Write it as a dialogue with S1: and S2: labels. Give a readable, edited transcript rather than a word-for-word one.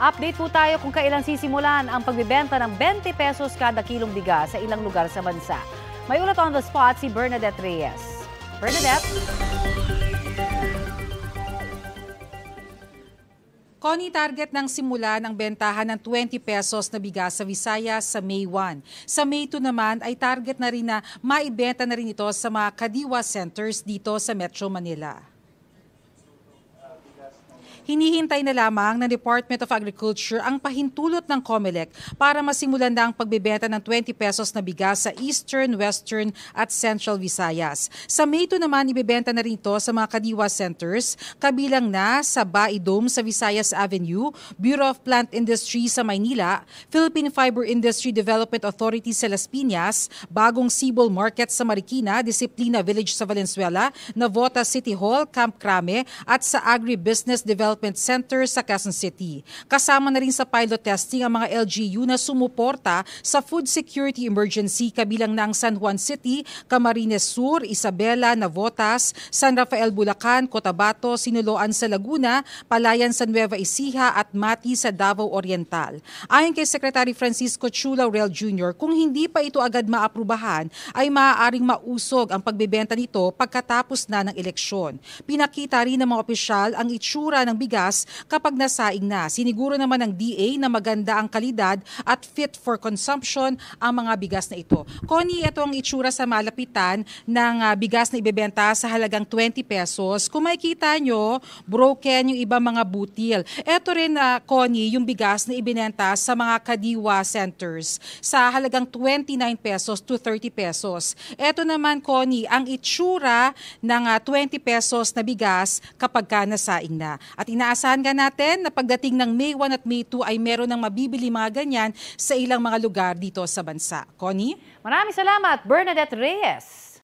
S1: Update po tayo kung kailan sisimulan ang pagbibenta ng 20 pesos kada kilong bigas sa ilang lugar sa bansa. May ulat on the spot si Bernadette Reyes. Bernadette?
S2: Connie, target ng simula ng bentahan ng 20 pesos na bigas sa Visayas sa May 1. Sa May 2 naman ay target na rin na maibenta na rin ito sa mga kadiwa centers dito sa Metro Manila. Hinihintay na lamang ng Department of Agriculture ang pahintulot ng COMELEC para masimulan na ang pagbebenta ng 20 pesos na bigas sa Eastern, Western at Central Visayas. Sa May 2 naman, ibebenta na rin ito sa mga kadiwa centers, kabilang na sa Baidom sa Visayas Avenue, Bureau of Plant Industry sa Maynila, Philippine Fiber Industry Development Authority sa Las Piñas, Bagong Sibol Market sa Marikina, Disciplina Village sa Valenzuela, Navota City Hall, Camp Crame at sa Agribusiness Development Center sa Quezon City. Kasama na rin sa pilot testing ang mga LGU na sumuporta sa food security emergency kabilang ng San Juan City, Camarines Sur, Isabela, Navotas, San Rafael Bulacan, Cotabato, Sinuloan sa Laguna, Palayan sa Nueva Ecija at Mati sa Davao Oriental. Ayon kay Secretary Francisco Chu Laurel Jr., kung hindi pa ito agad maaprubahan, ay maaaring mausog ang pagbebenta nito pagkatapos na ng eleksyon. Pinakita rin ng mga opisyal ang itsura ng bigas kapag nasaing na. Siniguro naman ng DA na maganda ang kalidad at fit for consumption ang mga bigas na ito. Connie, ito ang itsura sa malapitan ng bigas na ibebenta sa halagang 20 pesos. Kung makikita nyo, broken yung ibang mga butil. Ito rin, Connie, yung bigas na ibinenta sa mga kadiwa centers sa halagang 29 pesos to 30 pesos. Ito naman, Connie, ang itsura ng 20 pesos na bigas kapag ka nasaing na. At inaasahan nga natin na pagdating ng May 1 at May 2 ay meron ng mabibili mga ganyan sa ilang mga lugar dito sa bansa. Connie?
S1: Maraming salamat, Bernadette Reyes.